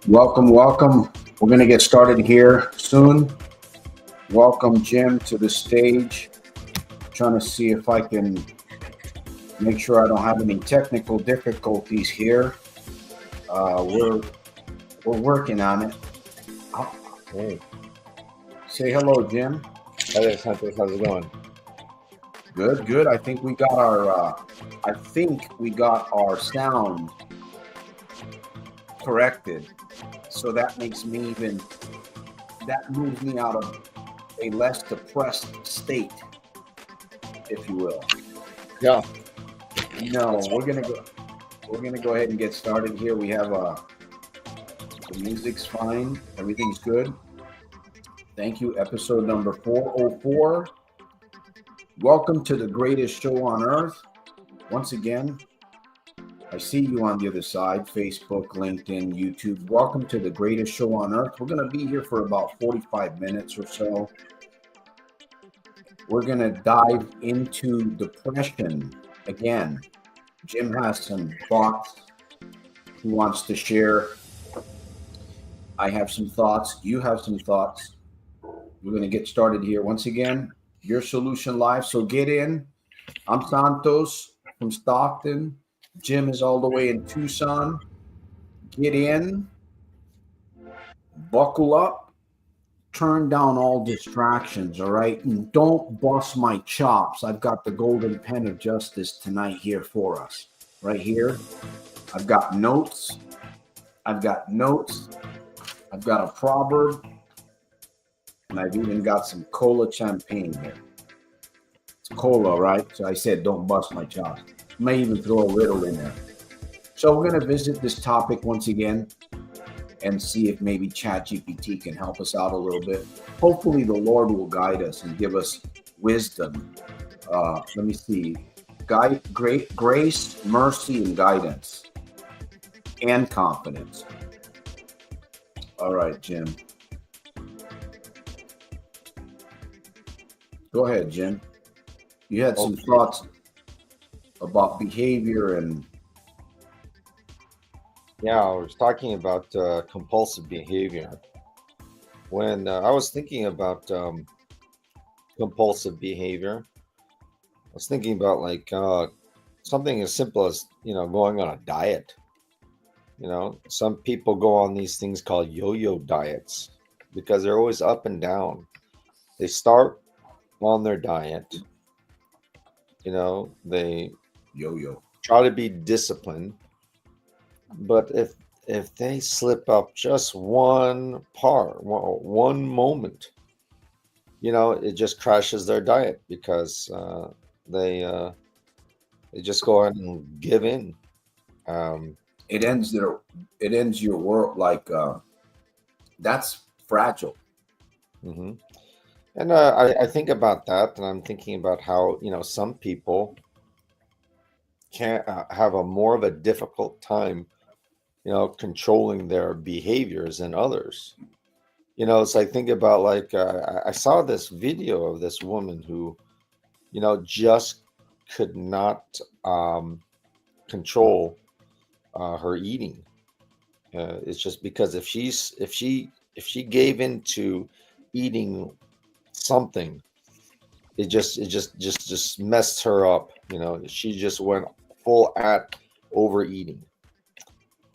Welcome, welcome. We're going to get started here soon. Welcome, Jim, to the stage. Trying to see if I can make sure I don't have any technical difficulties here. We're working on it. Hey, Say hello, Jim. hi there, Santos. How's it going? Good, good. I think we got our sound corrected. So that moves me out of a less depressed state, if you will. Yeah. No, we're gonna go ahead and get started here. We have the music's fine, everything's good. Thank you. Episode number 404. Welcome to the greatest show on earth. Once again, I see you on the other side, Facebook, LinkedIn, YouTube. Welcome to the greatest show on earth. We're going to be here for about 45 minutes or so. We're going to dive into depression again. Jim has some thoughts he wants to share. I have some thoughts. You have some thoughts. We're going to get started here. Once again, Your Solution Live. So get in. I'm Santos from Stockton. Jim is all the way in Tucson. Get in, buckle up, turn down all distractions, all right? And don't bust my chops. I've got the golden pen of justice tonight here for us. Right here, I've got notes. I've got a proverb. And I've even got some cola champagne here. It's cola, right? So I said, don't bust my chops. May even throw a riddle in there. So we're going to visit this topic once again and see if maybe ChatGPT can help us out a little bit. Hopefully the Lord will guide us and give us wisdom. Let me see. Grace, mercy, and guidance. And confidence. All right, Jim. Go ahead, Jim. You had some thoughts about behavior and Yeah, I was talking about compulsive behavior. When I was thinking about compulsive behavior, I was thinking about like something as simple as, going on a diet. Some people go on these things called yo-yo diets because they're always up and down. They start on their diet. They yo-yo. try to be disciplined, but if they slip up just one moment, it just crashes their diet because they just go ahead and give in. It ends your world like that's fragile. Mm-hmm. And I think about that, and I'm thinking about how some people can have a more of a difficult time, controlling their behaviors than others. It's like think about like I saw this video of this woman who, just could not control her eating. It's just because if she gave into eating something, it just messed her up. She just went full at overeating,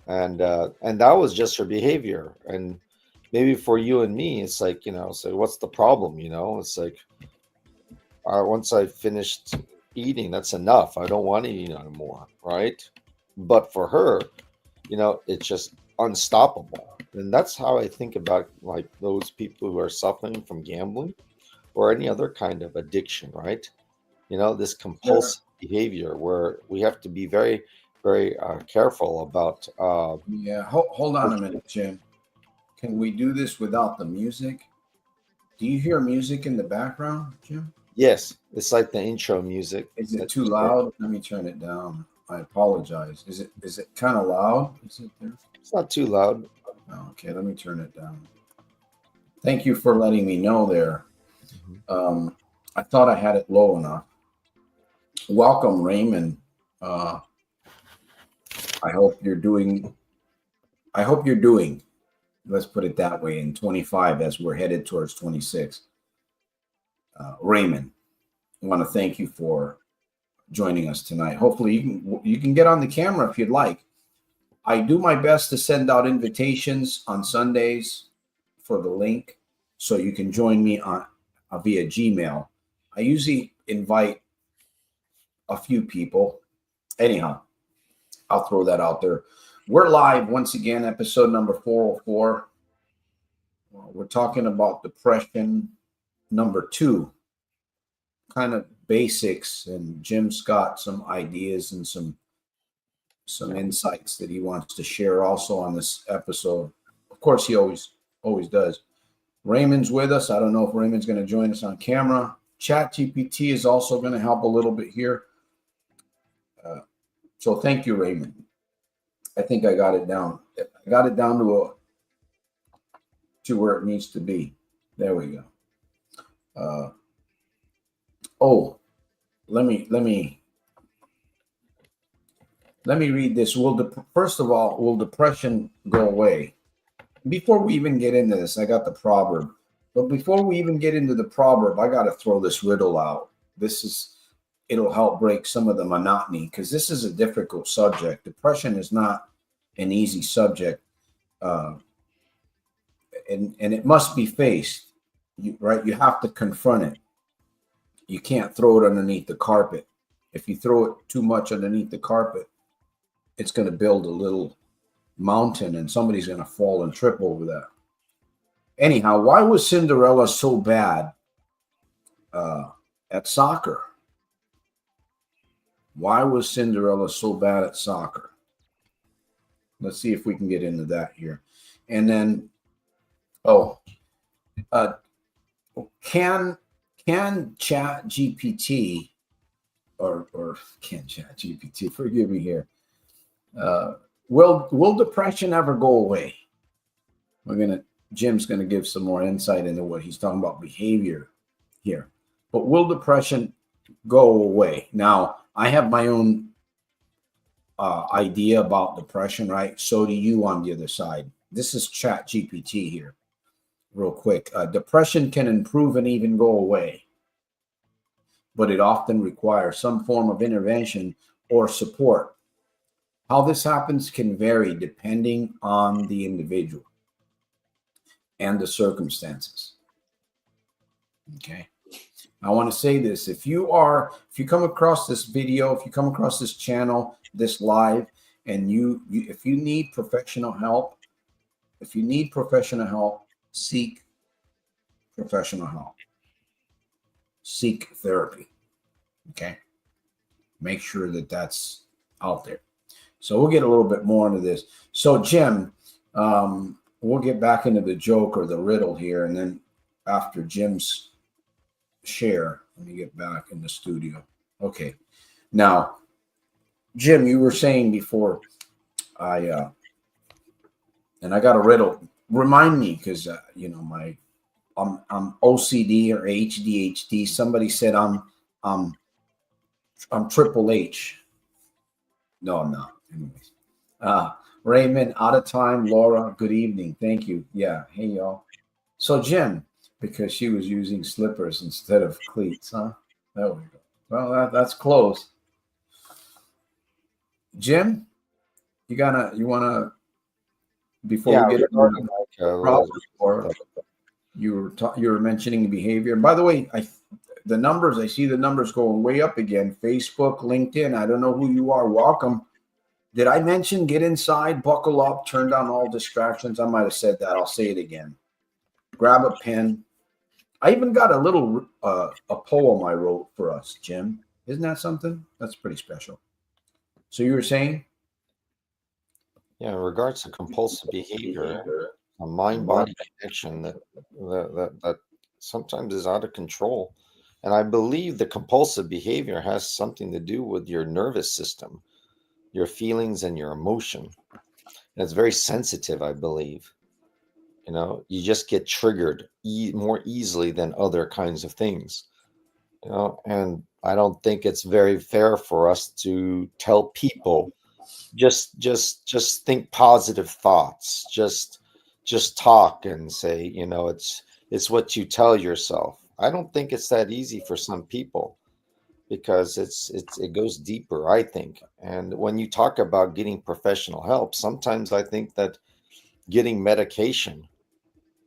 and that was just her behavior. And maybe for you and me, it's like, so what's the problem? It's like once I finished eating, that's enough. I don't want to eat anymore, right? But for her, it's just unstoppable. And that's how I think about like those people who are suffering from gambling or any other kind of addiction, right? This compulsive behavior where we have to be very, very careful about. Hold on a minute, Jim. Can we do this without the music? Do you hear music in the background, Jim? Yes, it's like the intro music. Is it too loud? Let me turn it down. I apologize. Is it kind of loud? Is it there? It's not too loud. Okay, let me turn it down. Thank you for letting me know there. I thought I had it low enough. Welcome, Raymond. I hope you're doing Let's put it that way, in 25 as we're headed towards 26. Raymond, I want to thank you for joining us tonight. Hopefully you can get on the camera if you'd like. I do my best to send out invitations on Sundays for the link so you can join me on via Gmail. I usually invite a few people. Anyhow, I'll throw that out there. We're live once again, episode number 404. We're talking about depression number 2, kind of basics, and Jim's got some ideas and some insights that he wants to share also on this episode. Of course, he always does. Raymond's with us. I don't know if Raymond's going to join us on camera. ChatGPT is also going to help a little bit here. So thank you, Raymond. I think I got it down. I got it down to where it needs to be. There we go. Let me read this. First of all, will depression go away? Before we even get into this, I got the proverb. But before we even get into the proverb, I got to throw this riddle out. It'll help break some of the monotony, because this is a difficult subject. Depression is not an easy subject, and it must be faced, right? You have to confront it. You can't throw it underneath the carpet. If you throw it too much underneath the carpet, it's going to build a little mountain, and somebody's going to fall and trip over that. Anyhow, why was Cinderella so bad at soccer? Why was Cinderella so bad at soccer? Let's see if we can get into that here. And then, can ChatGPT or can ChatGPT, forgive me here, will depression ever go away? Jim's gonna give some more insight into what he's talking about, behavior here. But will depression go away? Now, I have my own idea about depression, right? So do you on the other side. This is ChatGPT here, real quick. Depression can improve and even go away, but it often requires some form of intervention or support. How this happens can vary depending on the individual and the circumstances. Okay. I want to say this. If you come across this video, if you come across this channel, this live, and if you need professional help, seek professional help. Seek therapy. Okay. Make sure that that's out there. So we'll get a little bit more into this. So Jim, we'll get back into the joke or the riddle here, and then after Jim's share, let me get back in the studio. Okay. Now, Jim, you were saying before, and I got a riddle. Remind me, because I'm OCD or ADHD. Somebody said I'm Triple H. No, I'm not. Anyways, Raymond, out of time. Laura, good evening. Thank you. Yeah. Hey, y'all. So, Jim, because she was using slippers instead of cleats, huh? There we go. Well, that's close. Jim, you want to, before we get into you were mentioning behavior. By the way, I see the numbers going way up again. Facebook, LinkedIn. I don't know who you are. Welcome. Did I mention get inside, buckle up, turn down all distractions? I might have said that. I'll say it again. Grab a pen. I even got a little a poem I wrote for us, Jim. Isn't that something? That's pretty special. So you were saying? Yeah, in regards to compulsive behavior, a mind-body connection that sometimes is out of control. And I believe the compulsive behavior has something to do with your nervous system, your feelings and your emotion. And it's very sensitive, I believe. You just get triggered more easily than other kinds of things. And I don't think it's very fair for us to tell people just think positive thoughts. Just just talk and say, it's what you tell yourself. I don't think it's that easy for some people because it goes deeper, I think. And when you talk about getting professional help, sometimes I think that getting medication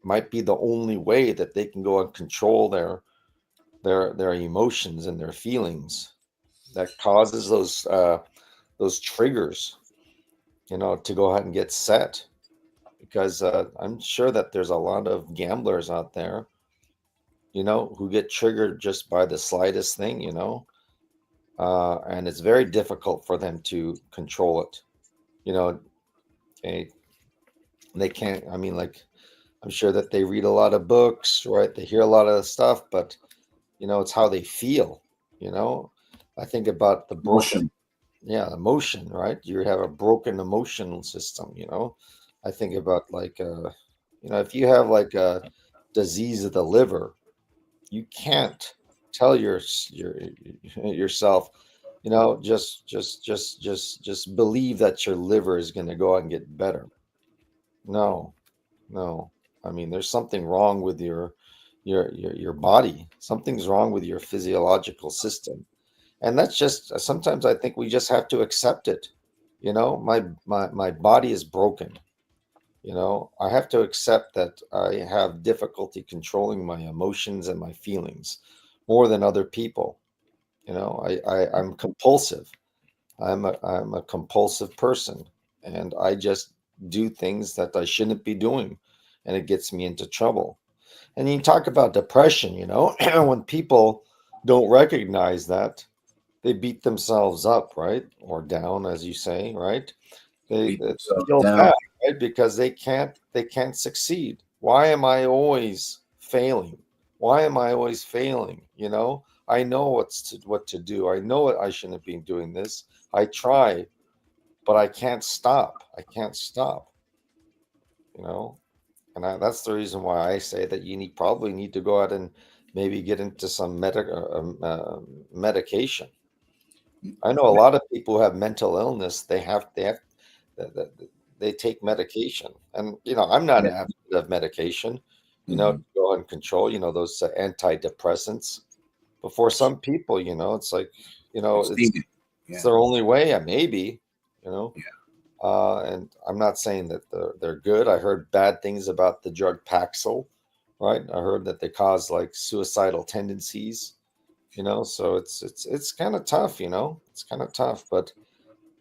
might be the only way that they can go and control their emotions and their feelings that causes those triggers, to go ahead and get set. Because I'm sure that there's a lot of gamblers out there, who get triggered just by the slightest thing, and it's very difficult for them to control it. You know, they, they can't. I mean, like, I'm sure that they read a lot of books, right? They hear a lot of stuff, but it's how they feel. You know, I think about the broken, Motion. yeah, emotion, right? You have a broken emotional system. I think about like, if you have like a disease of the liver, you can't tell yourself, just believe that your liver is going to go out and get better. No, no. I mean, there's something wrong with your body. Something's wrong with your physiological system, and that's just sometimes I think we just have to accept it. My body is broken. I have to accept that I have difficulty controlling my emotions and my feelings more than other people. I'm compulsive. I'm a compulsive person, and I just do things that I shouldn't be doing, and it gets me into trouble. And you talk about depression, when people don't recognize that, they beat themselves up, right? Or down, as you say, right? They Beat themselves feel down. bad, right? Because they can't succeed. Why am I always failing? Why am I always failing? I know what to do. I know I shouldn't be doing this. I try, but I can't stop. I can't stop. You know, and that's the reason why I say that you probably need to go out and maybe get into some medication. I know a lot of people who have mental illness. They have that, that- they take medication, and I'm not Yeah. an advocate of medication. To Mhm. go and control, those antidepressants. But for some people, it's like, It's it's needed. it's Yeah. their only way. Maybe, you know. Yeah. And I'm not saying that they're good. I heard bad things about the drug Paxil, right? I heard that they cause like suicidal tendencies. So it's kind of tough. It's kind of tough, but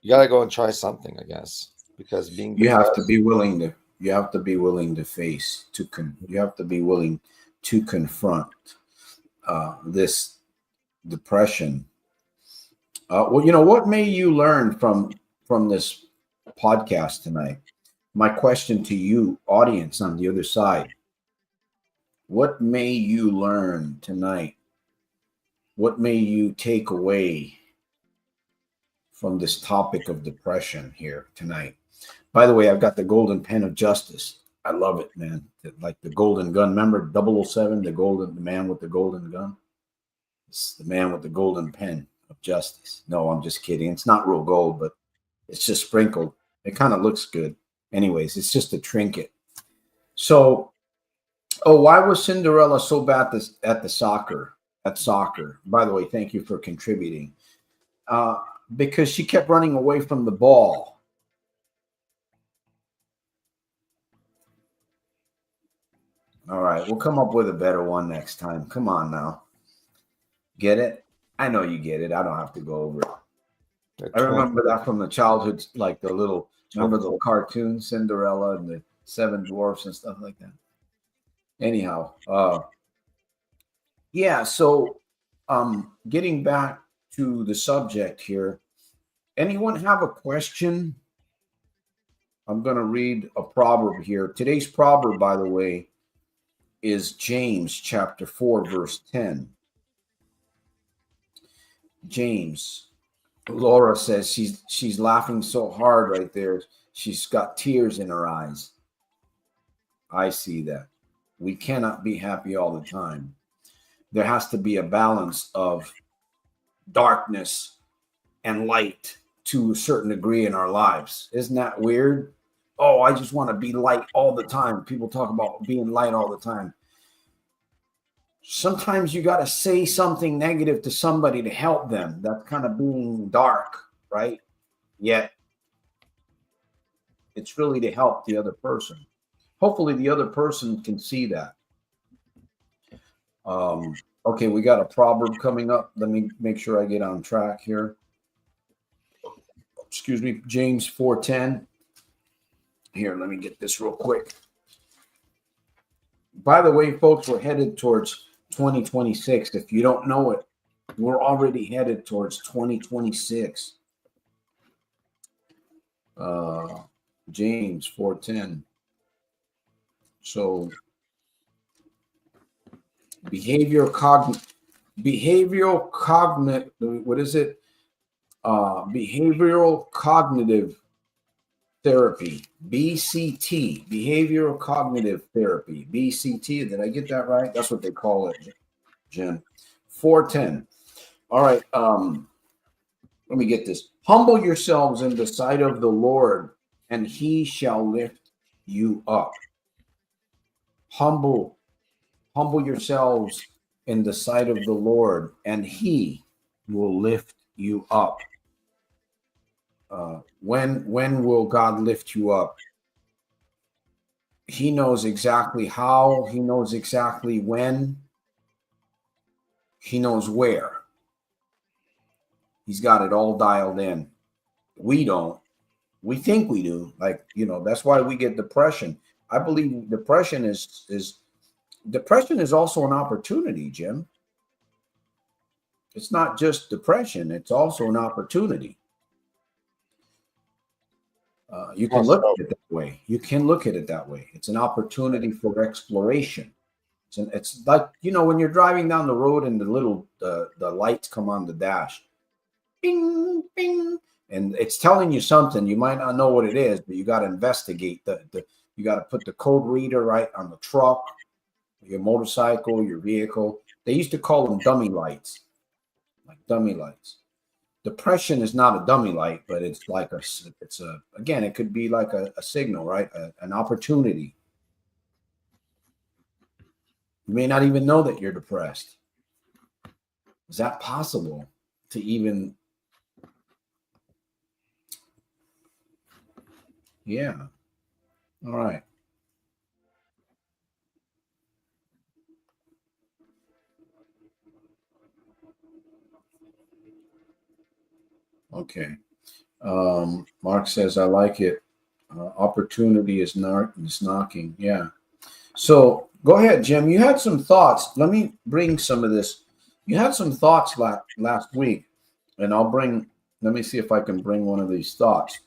you got to go and try something, I guess, because being You have to depressed. be willing to. You have to be willing to face to con. You have to be willing to confront this depression. Well, what may you learn from this podcast tonight? My question to you, audience on the other side: what may you learn tonight? What may you take away from this topic of depression here tonight? By the way, I've got the golden pen of justice. I love it, man. Like the golden gun. Remember 007, the man with the golden gun? It's the man with the golden pen of justice. No, I'm just kidding. It's not real gold, but it's just sprinkled. It kind of looks good. Anyways, it's just a trinket. So, why was Cinderella so bad at the soccer? At soccer. By the way, thank you for contributing. Uh, because she kept running away from the ball. All right, we'll come up with a better one next time. Come on now. Get it? I know you get it. I don't have to go over it. The I twin, remember that from the childhood, like remember the twin- cartoon Cinderella and the Seven Dwarfs and stuff like that. Anyhow, yeah. So, getting back to the subject here. Anyone have a question? I'm going to read a proverb here. Today's proverb, by the way, is James chapter 4, verse 10. James. Laura says she's laughing so hard right there. She's got tears in her eyes. I see that. We cannot be happy all the time. There has to be a balance of darkness and light to a certain degree in our lives. Isn't that weird? oh, I just want to be light all the time. People talk about being light all the time. Sometimes you got to say something negative to somebody to help them. That's kind of being dark, right? Yet it's really to help the other person. Hopefully the other person can see that. Okay, we got a proverb coming up. Let me make sure I get on track here. Excuse me, James 4:10. Here, let me get this real quick. By the way, folks, we're headed towards 2026. If you don't know it, we're already headed towards 2026. James 4:10. So behavioral cognitive, what is it? Behavioral cognitive therapy, BCT, behavioral cognitive therapy, BCT. Did I get that right? That's what they call it, Jim. 4:10. All right. Let me get this. Humble yourselves in the sight of the Lord, and he shall lift you up. Humble yourselves in the sight of the Lord, and he will lift you up. When will God lift you up? He knows exactly how. He knows exactly when. He knows where. He's got it all dialed in. We don't. We think we do. Like, that's why we get depression. I believe depression is also an opportunity, Jim. It's not just depression. It's also an opportunity. You can look at it that way. It's an opportunity for exploration. It's like, when you're driving down the road and the lights come on the dash, bing, bing, and it's telling you something. You might not know what it is, but you got to investigate. You got to put the code reader right on the truck, your motorcycle, your vehicle. They used to call them dummy lights, like dummy lights. Depression is not a dummy light, but it's like again, it could be like a signal, right? An opportunity. You may not even know that you're depressed. Is that possible to even? Yeah. All right. Okay. Mark says, I like it. Opportunity is knocking. Yeah. So go ahead, Jim. You had some thoughts. Let me bring some of this. You had some thoughts last week, and let me see if I can bring one of these thoughts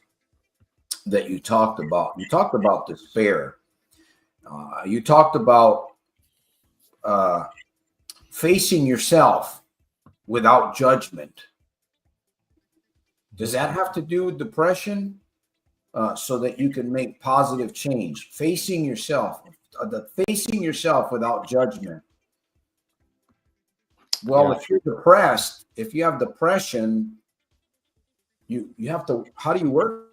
that you talked about. You talked about despair. You talked about facing yourself without judgment. Does that have to do with depression? So that you can make positive change. Facing yourself without judgment. Well, If you're depressed, if you have depression, you have to. How do you work?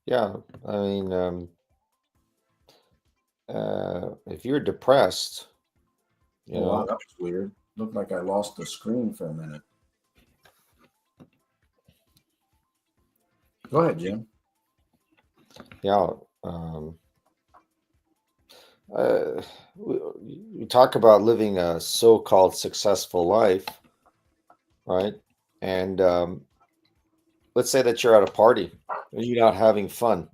Yeah, I mean, if you're depressed, Wow, that was weird. Looked like I lost the screen for a minute. Go ahead, Jim. Yeah. We talk about living a so-called successful life, right? And let's say that you're at a party and you're not having fun,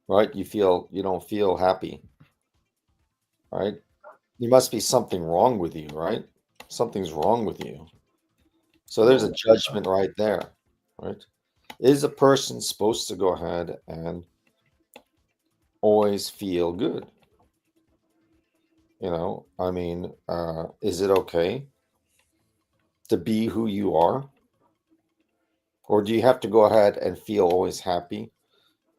right? You don't feel happy, right? There must be something wrong with you, right? Something's wrong with you. So there's a judgment right there, right? Is a person supposed to go ahead and always feel good? I mean, is it okay to be who you are? Or do you have to go ahead and feel always happy?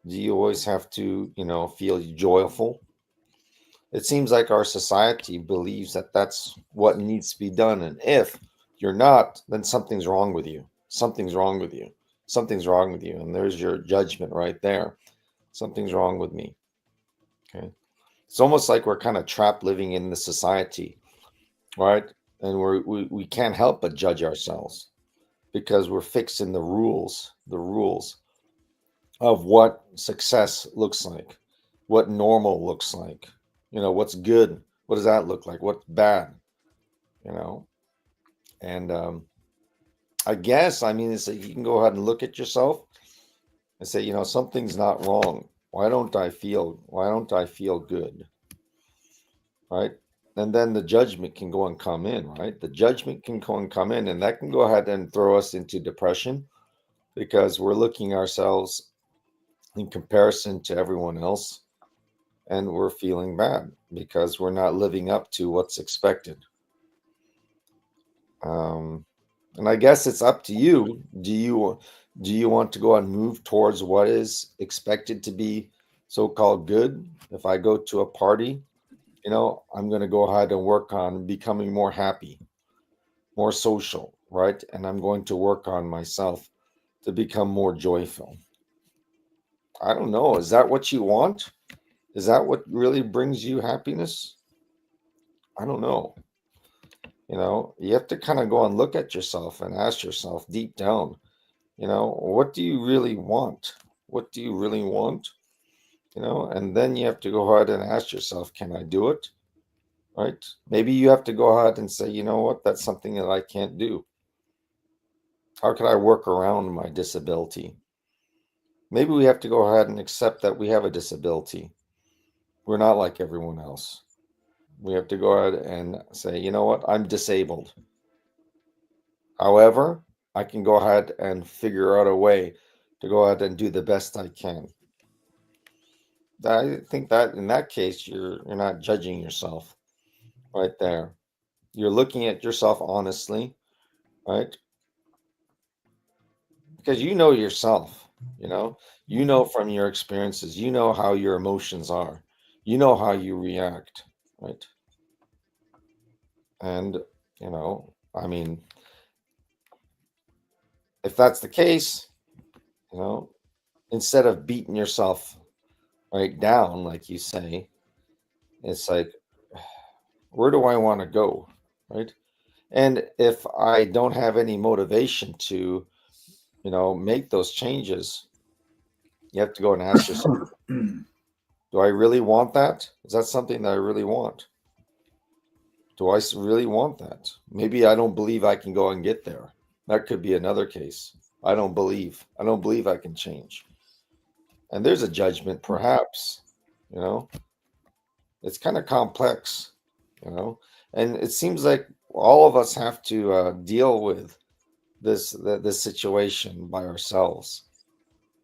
Do you always have to, feel joyful? It seems like our society believes that that's what needs to be done. And if you're not, then something's wrong with you. Something's wrong with you. something's wrong with you. And there's your judgment right there. Something's wrong with me. Okay. It's almost like we're kind of trapped living in the society, right? And we can't help but judge ourselves because we're fixing the rules of what success looks like, what normal looks like, what's good, what does that look like, what's bad, you know? And I guess, I mean, it's like you can go ahead and look at yourself and say, something's not wrong. Why don't I feel good? Right? And then the judgment can go and come in, right? The judgment can go and come in, and that can go ahead and throw us into depression because we're looking ourselves in comparison to everyone else, and we're feeling bad because we're not living up to what's expected. And I guess it's up to you. Do you want to go and move towards what is expected to be so-called good? If I go to a party, I'm going to go ahead and work on becoming more happy, more social, right? And I'm going to work on myself to become more joyful. I don't know. Is that what you want? Is that what really brings you happiness? I don't know. You have to kind of go and look at yourself and ask yourself deep down, what do you really want? What do you really want? And then you have to go ahead and ask yourself, can I do it? Right? Maybe you have to go ahead and say, you know what, that's something that I can't do. How can I work around my disability? Maybe we have to go ahead and accept that we have a disability. We're not like everyone else. We have to go ahead and say, you know what, I'm disabled. However, I can go ahead and figure out a way to go ahead and do the best I can. I think that in that case, you're not judging yourself right there. You're looking at yourself honestly, right? Because you know yourself, from your experiences, how your emotions are, how you react, right? And, I mean, if that's the case, you know, instead of beating yourself right down, like you say, it's like, where do I want to go? Right. And if I don't have any motivation to, make those changes, you have to go and ask yourself, do I really want that? Is that something that I really want? Do I really want that? Maybe I don't believe I can go and get there. That could be another case. I don't believe I can change. And there's a judgment, perhaps, you know, it's kind of complex, you know, and it seems like all of us have to deal with this situation by ourselves.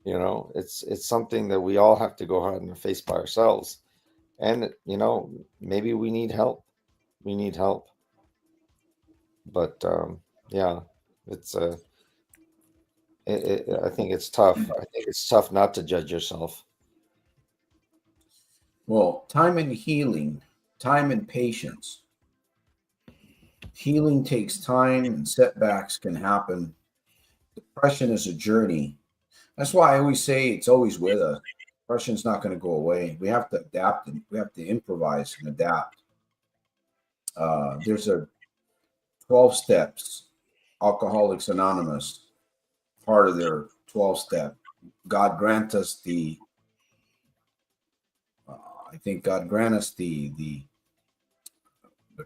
It's something that we all have to go ahead and face by ourselves. And maybe we need help. We need help. But yeah, it's I think it's tough. I think it's tough not to judge yourself. Well, time and healing, time and patience. Healing takes time and setbacks can happen. Depression is a journey. That's why I always say it's always with us. Depression's not going to go away. We have to adapt and we have to improvise and adapt. There's a 12 steps, Alcoholics Anonymous, part of their 12 step. God grant us I think God grant us the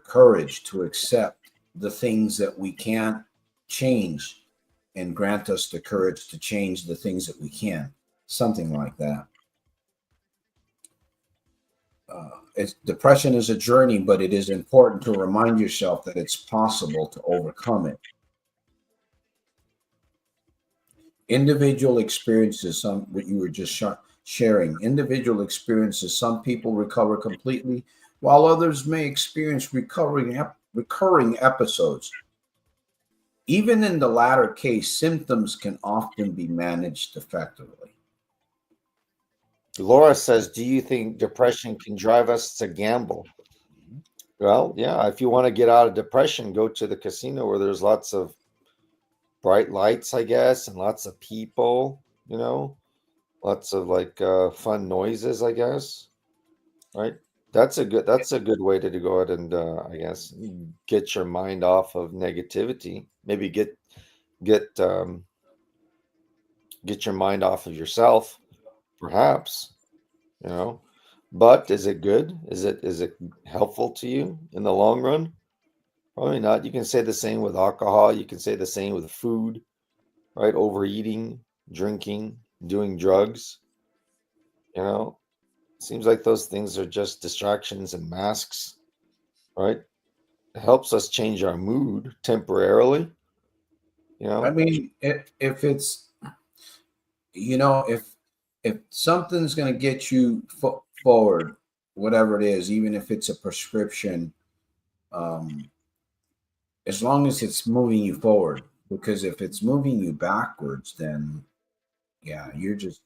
courage to accept the things that we can't change and grant us the courage to change the things that we can. Something like that. Depression is a journey, but it is important to remind yourself that it's possible to overcome it. Individual experiences, what you were just sharing, individual experiences, some people recover completely, while others may experience recurring episodes. Even in the latter case, symptoms can often be managed effectively. Laura says, do you think depression can drive us to gamble? Well, yeah, if you want to get out of depression, go to the casino where there's lots of bright lights, I guess, and lots of people, you know, lots of like fun noises, I guess, right? That's a good way to go ahead and I guess get your mind off of negativity. Maybe get get your mind off of yourself, perhaps, you know. But is it good? Is it helpful to you in the long run? Probably not. You can say the same with alcohol. You can say the same with food, right? Overeating, drinking, doing drugs. You know, seems like those things are just distractions and masks, right? It helps us change our mood temporarily, you I know. mean, if it's, you know, if something's going to get you forward, whatever it is, even if it's a prescription, um, as long as it's moving you forward, because if it's moving you backwards, then yeah, you're just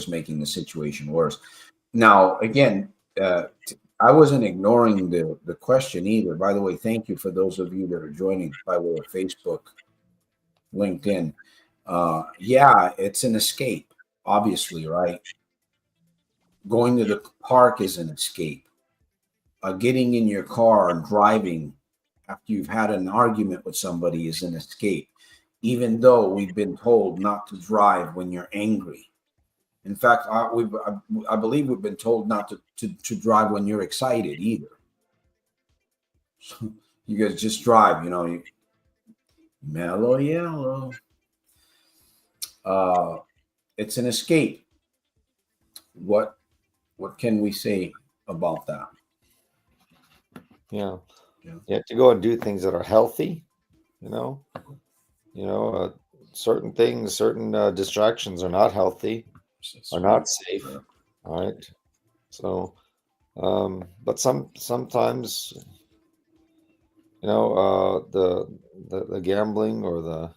making the situation worse. Now, again, I wasn't ignoring the question either. By the way, thank you for those of you that are joining by way of Facebook, LinkedIn. Yeah, it's an escape, obviously, right? Going to the park is an escape. Getting in your car and driving after you've had an argument with somebody is an escape, even though we've been told not to drive when you're angry. In fact, I believe we've been told not to drive when you're excited either. So you guys just drive, you know, mellow yellow. Uh, it's an escape. What what can we say about that? Yeah. Yeah. You have to go and do things that are healthy, you know. You know, certain things, certain distractions are not healthy, are not safe. All right. So, but sometimes, you know, the gambling or the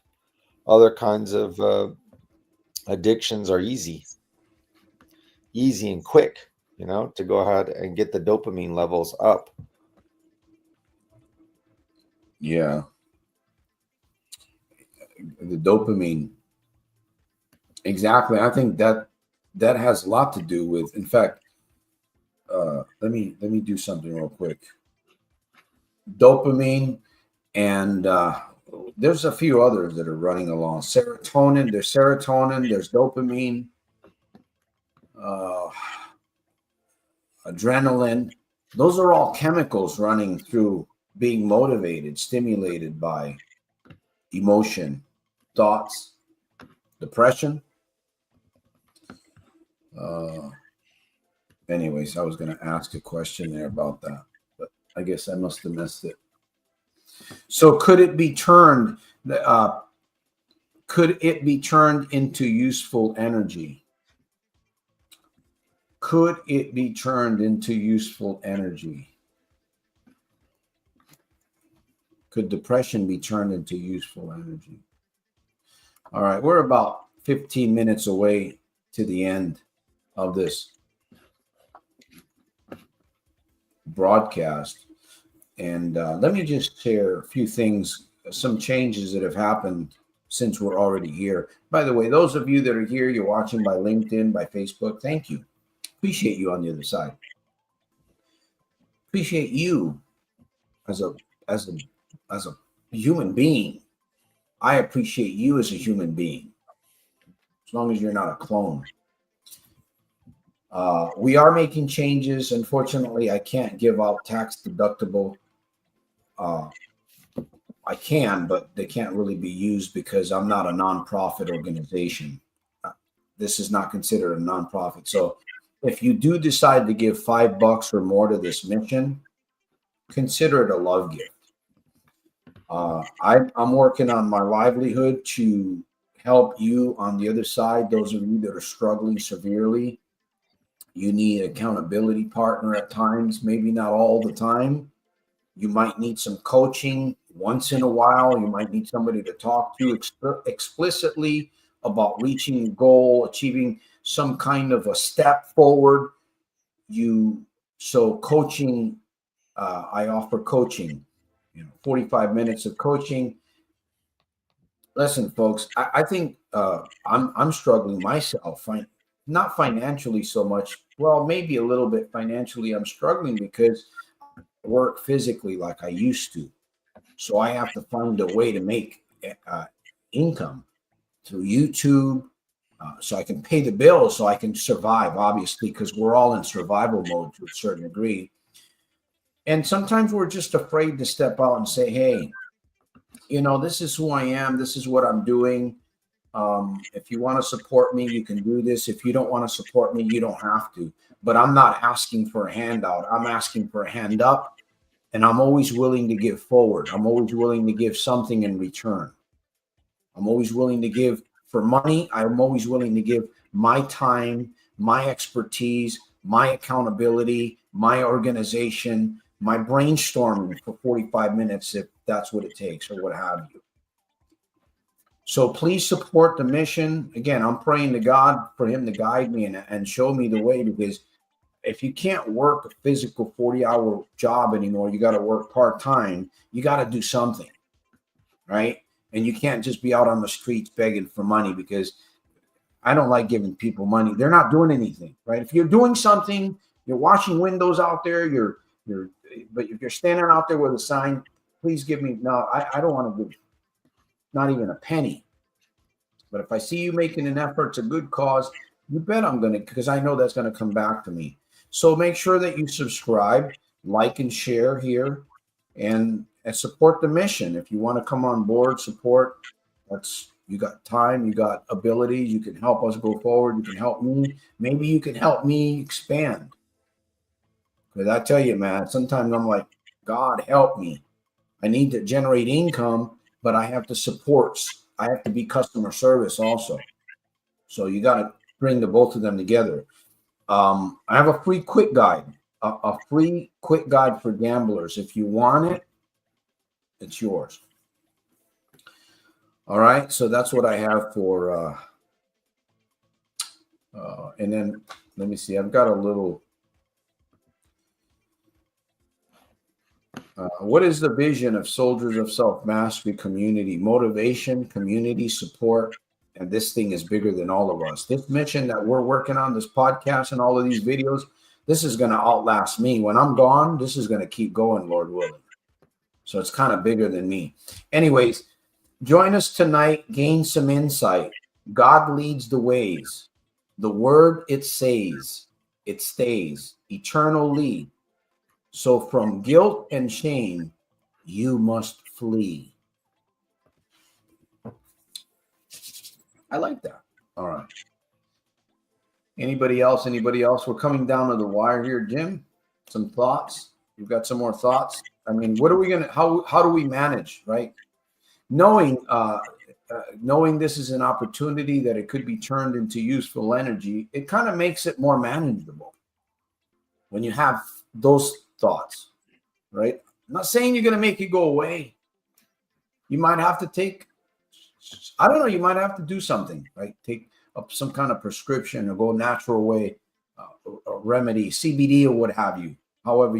other kinds of addictions are easy and quick, you know, to go ahead and get the dopamine levels up. Yeah, the dopamine. Exactly. I think that has a lot to do with. In fact, let me do something real quick. Dopamine and there's a few others that are running along. Serotonin. There's serotonin. There's dopamine. Uh, Adrenaline. Those are all chemicals running through being motivated, stimulated by emotion, thoughts, depression. Uh, Anyways, I was going to ask a question there about that, but I guess I must have missed it. So, uh, could it be turned into useful energy? Could it be turned into useful energy? Could depression be turned into useful energy? All right, we're about 15 minutes away to the end of this broadcast. And let me just share a few things, some changes that have happened since we're already here. By the way, those of you that are here, you're watching by LinkedIn, by Facebook, thank you. Appreciate you on the other side. Appreciate you as a as a as a human being. I appreciate you as a human being, as long as you're not a clone. We are making changes. Unfortunately, I can't give out tax deductible. Uh, I can, but they can't really be used because I'm not a nonprofit organization. This is not considered a nonprofit. So if you do decide to give $5 or more to this mission, consider it a love gift. I'm working on my livelihood to help you on the other side. Those of you that are struggling severely, you need an accountability partner at times, maybe not all the time. You might need some coaching once in a while. You might need somebody to talk to explicitly about reaching a goal, achieving some kind of a step forward. So coaching, I offer coaching, 45 minutes of coaching. Listen, folks, I think I'm struggling myself, not financially so much. Well, maybe a little bit financially. I'm struggling because I work physically like I used to. So I have to find a way to make income through YouTube, so I can pay the bills, so I can survive, obviously, because we're all in survival mode to a certain degree. And sometimes we're just afraid to step out and say, hey, this is who I am. This is what I'm doing. If you want to support me, you can do this. If you don't want to support me, you don't have to. But I'm not asking for a handout. I'm asking for a hand up. And I'm always willing to give forward. I'm always willing to give something in return. I'm always willing to give for money. I'm always willing to give my time, my expertise, my accountability, my organization, my brainstorming for 45 minutes, if that's what it takes or what have you. So please support the mission. Again, I'm praying to God for him to guide me and show me the way, because if you can't work a physical 40-hour job anymore, you got to work part-time. You got to do something, right? And you can't just be out on the streets begging for money, because I don't like giving people money. They're not doing anything, right? If you're doing something, you're washing windows out there, but if you're standing out there with a sign, please give me, no, I don't want to give not even a penny. But if I see you making an effort, it's a good cause, you bet I'm going to, because I know that's going to come back to me. So make sure that you subscribe, like, and share here, and support the mission. If you want to come on board, support. You got time, you got ability, you can help us go forward. You can help me. Maybe you can help me expand. Because I tell you, man, sometimes I'm like, God, help me. I need to generate income, but I have to support. I have to be customer service also. So you got to bring the both of them together. I have a free quick guide, a free quick guide for gamblers. If you want it, it's yours. All right. So that's what I have for, and then let me see. I've got a little, what is the vision of Soldiers of Self-Mastery community? Motivation, community support, and this thing is bigger than all of us. This mission that we're working on, this podcast and all of these videos, this is going to outlast me. When I'm gone, this is going to keep going, Lord willing. So it's kind of bigger than me. Anyways, join us tonight. Gain some insight. God leads the ways. The word, it says, it stays. Eternal lead. So from guilt and shame, you must flee. I like that. All right. Anybody else? Anybody else? We're coming down to the wire here, Jim. Some thoughts? You've got some more thoughts? I mean, what are we going to, how do we manage, right? Knowing this is an opportunity that it could be turned into useful energy, it kind of makes it more manageable when you have those thoughts, right? I'm not saying you're going to make it go away. You might have to take, I don't know, you might have to do something, right? Take up some kind of prescription or go natural way, a remedy, CBD or what have you. However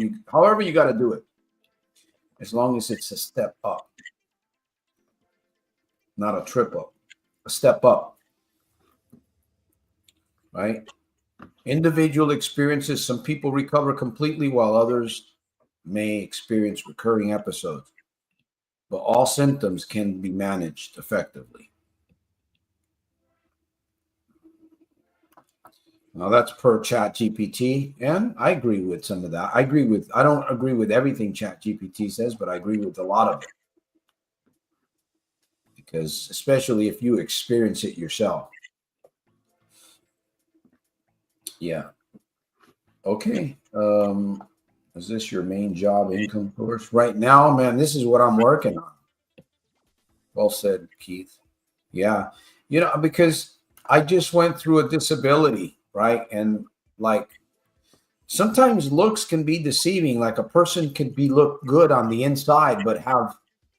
you got to do it, as long as it's a step up, not a trip up, a step up, right? Individual experiences. Some people recover completely while others may experience recurring episodes, but all symptoms can be managed effectively. Now that's per ChatGPT, and I agree with some of that. I don't agree with everything ChatGPT says, but I agree with a lot of it. Because especially if you experience it yourself. Yeah. Okay. Is this your main job income source? Right now, man, this is what I'm working on. Well said, Keith. Yeah. Because I just went through a disability, right? And like sometimes looks can be deceiving. Like a person could look good on the inside, but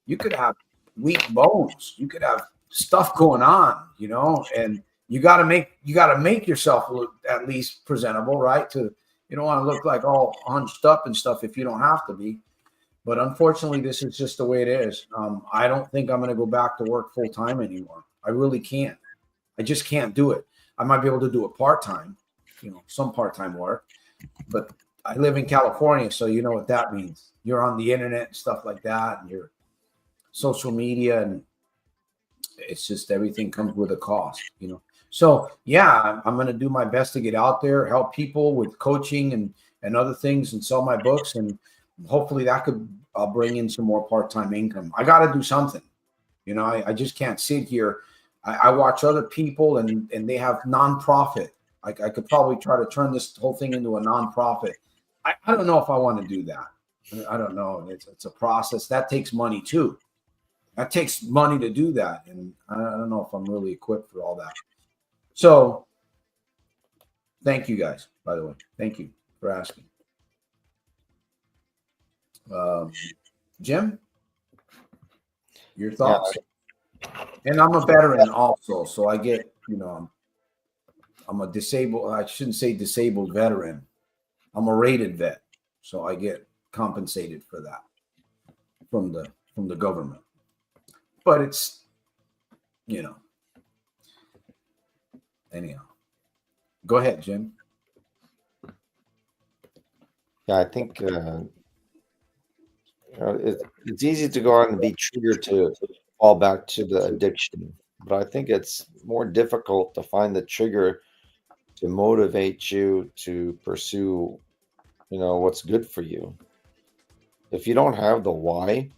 you could have weak bones. You could have stuff going on, and you got to make yourself look at least presentable, right? You don't want to look like all hunched up and stuff if you don't have to be. But unfortunately, this is just the way it is. I don't think I'm going to go back to work full time anymore. I really can't. I just can't do it. I might be able to do it part time, some part time work, but I live in California, so you know what that means. You're on the internet and stuff like that, and you're social media, and it's just everything comes with a cost. So yeah, I'm going to do my best to get out there, help people with coaching and other things, and sell my books, and hopefully that could bring in some more part-time income. I got to do something. I just can't sit here. I watch other people, and they have nonprofit. I could probably try to turn this whole thing into a nonprofit. I don't know if I want to do that. I don't know. It's a process that takes money too. That takes money to do that, and I don't know if I'm really equipped for all that. So, thank you guys. By the way, thank you for asking. Jim, your thoughts? Yeah. And I'm a veteran also, so I get, I'm a disabled. I shouldn't say disabled veteran. I'm a rated vet, so I get compensated for that from the government. But it's, anyhow. Go ahead, Jim. Yeah, I think it's easy to go out and be triggered to fall back to the addiction, but I think it's more difficult to find the trigger to motivate you to pursue, what's good for you. If you don't have the why,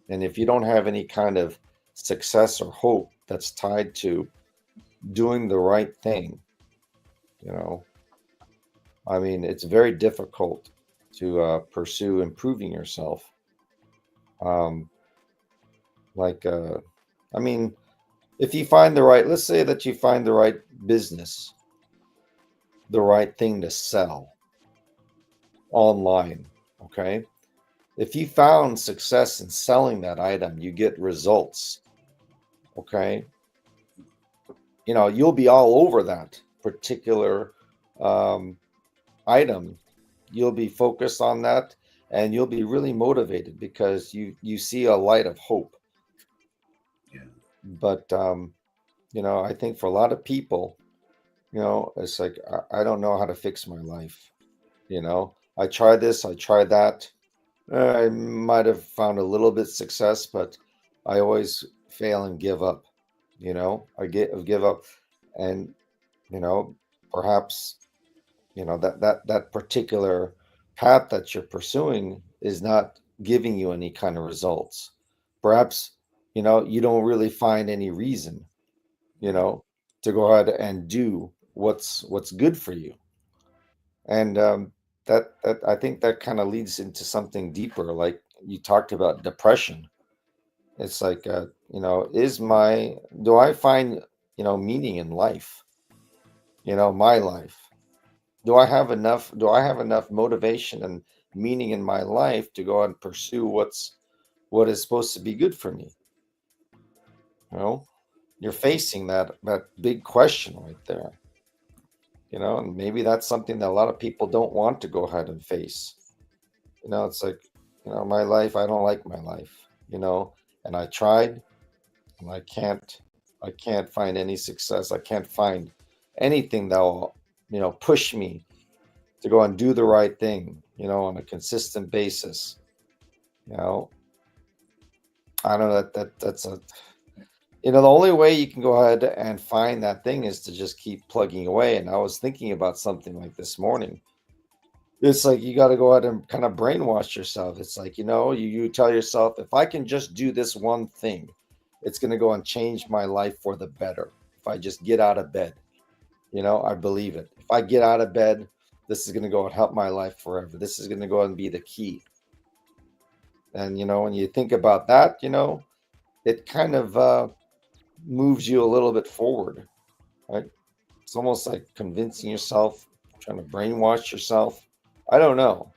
and if you don't have any kind of success or hope that's tied to doing the right thing, I mean, it's very difficult to pursue improving yourself. I mean, if you find let's say that you find the right business, the right thing to sell online, okay? If you found success in selling that item, you get results, okay? You'll be all over that particular item. You'll be focused on that, and you'll be really motivated because you see a light of hope. Yeah. But I think for a lot of people, it's like I don't know how to fix my life. I try this, I try that. I might have found a little bit success, but I always fail and give up. I give up, and perhaps that particular path that you're pursuing is not giving you any kind of results. Perhaps you don't really find any reason to go ahead and do what's good for you, and that I think that kind of leads into something deeper, like you talked about depression. It's like do I find meaning in life, my life? Do I have enough motivation and meaning in my life to go out and pursue what is supposed to be good for me? You're facing that big question right there. And maybe that's something that a lot of people don't want to go ahead and face. It's like, my life, I don't like my life, and I tried, and I can't find any success. I can't find anything that will, push me to go and do the right thing, on a consistent basis. I don't know that's the only way you can go ahead and find that thing is to just keep plugging away. And I was thinking about something like this morning. It's like you got to go ahead and kind of brainwash yourself. It's like, you tell yourself, if I can just do this one thing, it's going to go and change my life for the better. If I just get out of bed, I believe it. If I get out of bed, this is going to go and help my life forever. This is going to go and be the key. And, when you think about that, it kind of moves you a little bit forward, right? It's almost like convincing yourself, trying to brainwash yourself. I don't know.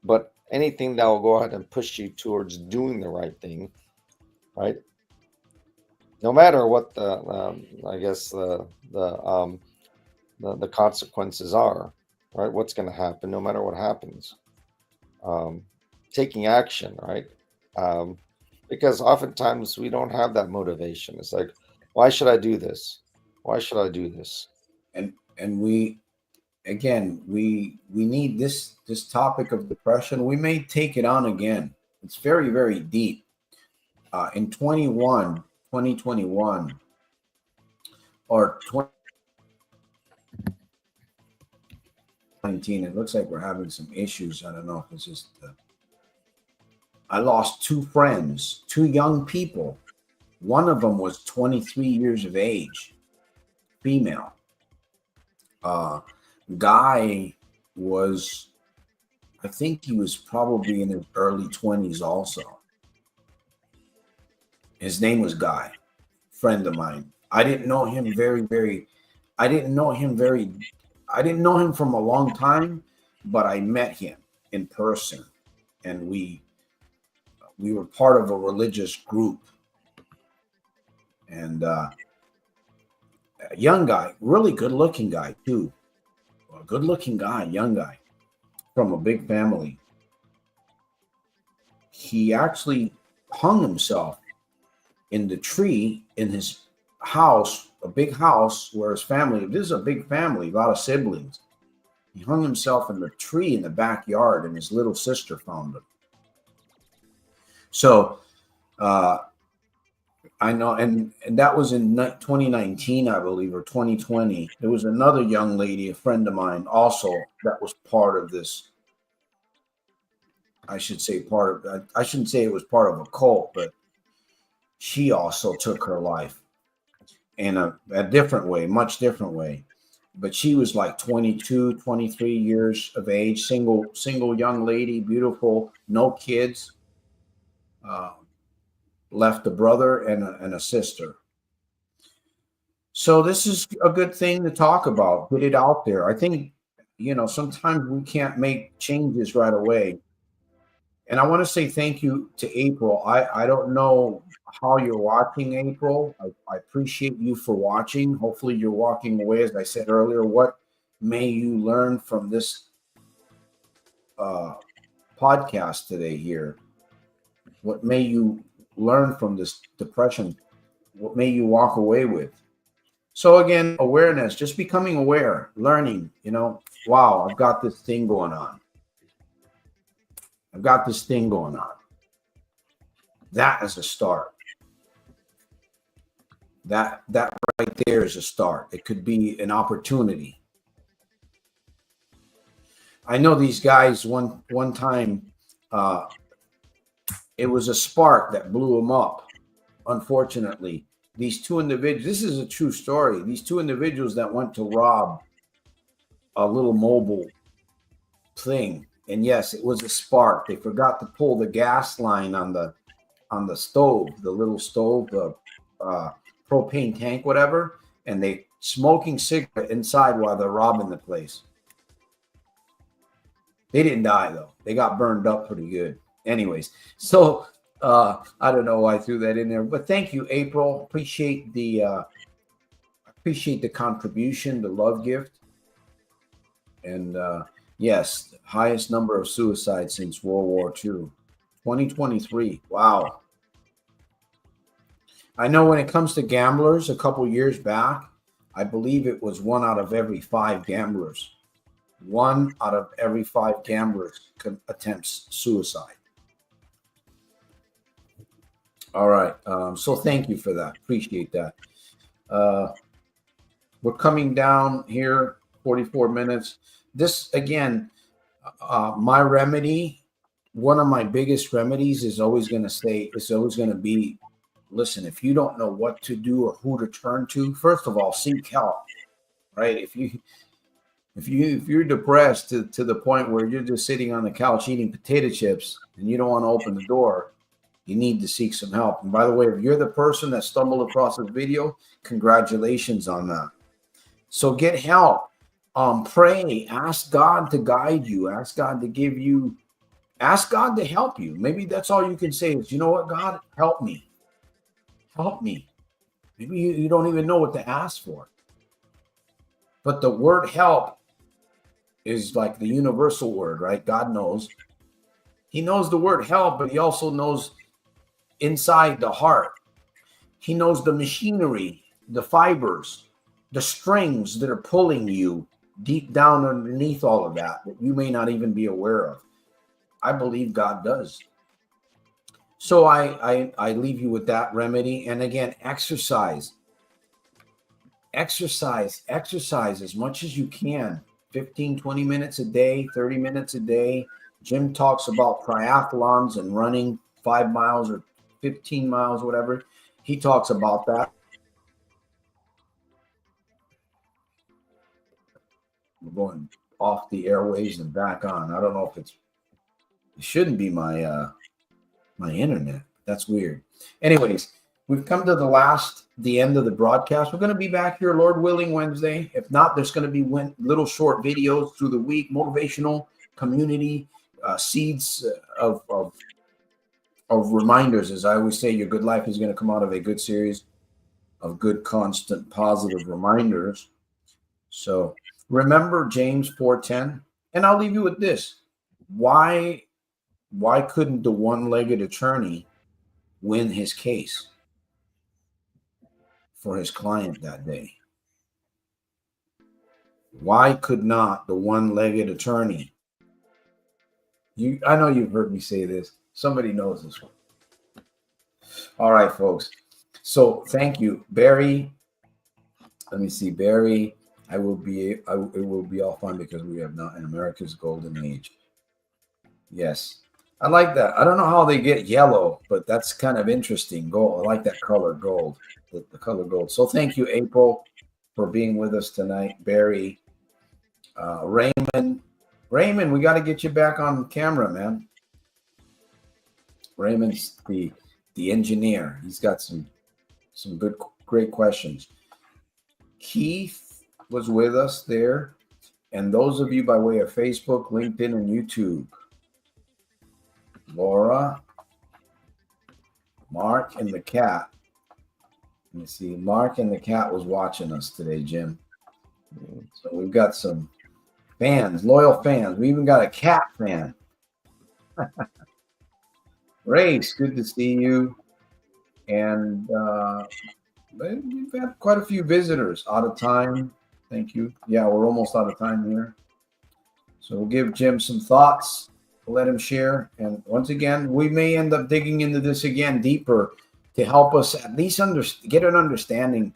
But anything that will go ahead and push you towards doing the right thing, right? No matter what I guess the consequences are, right? What's going to happen, no matter what happens. taking action, right? Um, because oftentimes we don't have that motivation. It's like, why should I do this? Why should I do this? And we, again, we need this topic of depression. We may take it on again. It's very, very deep. In 2021 or 2019, it looks like we're having some issues. I don't know if it's just I lost two friends, two young people. One of them was 23 years of age, female. Uh, Guy was, I think he was probably in his early 20s also. His name was Guy, friend of mine. I didn't know him I didn't know him I didn't know him from a long time, but I met him in person, and we were part of a religious group. And a young guy, really good looking guy too. A good looking guy, young guy from a big family. He actually hung himself in the tree in his house, a big house where his family, this is a big family, a lot of siblings. He hung himself in the tree in the backyard, and his little sister found him. So I know, and that was in 2019, I believe, or 2020. There was another young lady, a friend of mine, also that was part of this. I should say I shouldn't say it was part of a cult, but she also took her life in a different way, much different way. But she was like 22, 23 years of age, single young lady, beautiful, no kids, uh, left a brother and a sister. So this is a good thing to talk about, put it out there. I think, sometimes we can't make changes right away. And I want to say thank you to April. I don't know how you're watching, April. I appreciate you for watching. Hopefully, you're walking away, as I said earlier. What may you learn from this uh, podcast today here? What may you learn from this depression? What may you walk away with? So, again, awareness, just becoming aware, learning, wow, I've got this thing going on. I've got this thing going on. That is a start. That right there is a start. It could be an opportunity. I know these guys one time, it was a spark that blew them up. Unfortunately, these two individuals, this is a true story. These two individuals that went to rob a little mobile thing. And yes, it was a spark. They forgot to pull the gas line on the stove, the little stove, the propane tank, whatever, and they smoking cigarette inside while they're robbing the place. They didn't die though. They got burned up pretty good. Anyways, so I don't know why I threw that in there, but thank you, April. Appreciate the contribution, the love gift, and yes, highest number of suicides since World War II, 2023. Wow. I know when it comes to gamblers, a couple years back, I believe it was 1 out of every 5 gamblers. 1 out of every 5 gamblers attempts suicide. All right. So thank you for that. Appreciate that. We're coming down here, 44 minutes. This, again, my remedy, one of my biggest remedies is always going to be, listen, if you don't know what to do or who to turn to, first of all, seek help, right? If you're depressed to the point where you're just sitting on the couch eating potato chips and you don't want to open the door, you need to seek some help. And by the way, if you're the person that stumbled across this video, congratulations on that. So get help. Pray, ask God to guide you, ask God to help you. Maybe that's all you can say is, you know what, God, help me. Help me. Maybe you don't even know what to ask for. But the word help is like the universal word, right? God knows. He knows the word help, but he also knows inside the heart. He knows the machinery, the fibers, the strings that are pulling you deep down underneath all of that you may not even be aware of. I believe God does. So I leave you with that remedy. And again, exercise as much as you can. 15, 20 minutes a day, 30 minutes a day. Jim talks about triathlons and running 5 miles or 15 miles, whatever. He talks about that. We're going off the airways and back on. I don't know if it shouldn't be my my internet. That's weird. Anyways, we've come to the end of the broadcast. We're going to be back here, Lord willing, Wednesday. If not, there's going to be little short videos through the week, motivational, community, seeds of reminders. As I always say, your good life is going to come out of a good series of good, constant, positive reminders. So remember James 4:10, and I'll leave you with this. Why couldn't the one-legged attorney win his case for his client that day? Why could not the one-legged attorney? I know you've heard me say this. Somebody knows this one. All right, folks. So thank you, Barry. Let me see, Barry. It will be all fun because we have not in America's golden age. Yes. I like that. I don't know how they get yellow, but that's kind of interesting. Gold. I like that color, gold, the color gold. So thank you, April, for being with us tonight. Barry, Raymond, we got to get you back on camera, man. Raymond's the engineer. He's got some great questions. Keith was with us there, and those of you by way of Facebook, LinkedIn, and YouTube. Laura, Mark, and the cat. Let me see. Mark and the cat was watching us today, Jim. So we've got some fans, loyal fans. We even got a cat fan. Race, good to see you. And we've had quite a few visitors. Out of time. Thank you. Yeah, we're almost out of time here. So we'll give Jim some thoughts. Let him share. And once again, we may end up digging into this again deeper to help us at least get an understanding.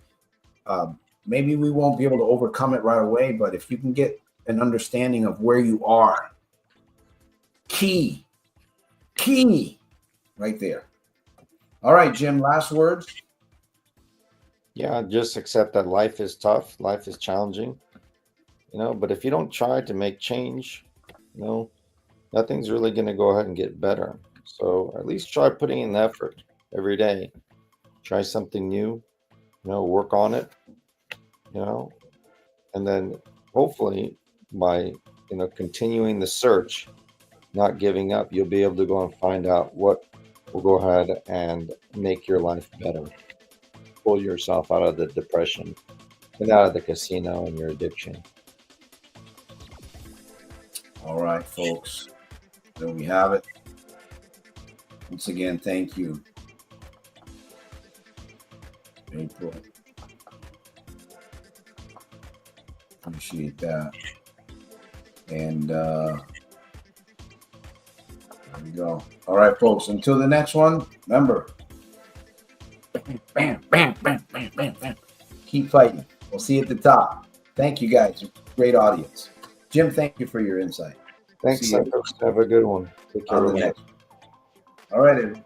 Maybe we won't be able to overcome it right away, but if you can get an understanding of where you are, key right there. All right, Jim, last words. Yeah, just accept that life is tough, life is challenging, but if you don't try to make change, nothing's really going to go ahead and get better. So at least try putting in the effort every day. Try something new, work on it, and then hopefully by, continuing the search, not giving up, you'll be able to go and find out what will go ahead and make your life better. Pull yourself out of the depression and out of the casino and your addiction. All right, folks. There we have it. Once again, thank you, April. Appreciate that. And there we go. All right, folks. Until the next one, remember, bam, bam, bam, bam, bam, bam. Keep fighting. We'll see you at the top. Thank you, guys. Great audience. Jim, thank you for your insight. Thanks. Have a good one. Take care. All right, everyone.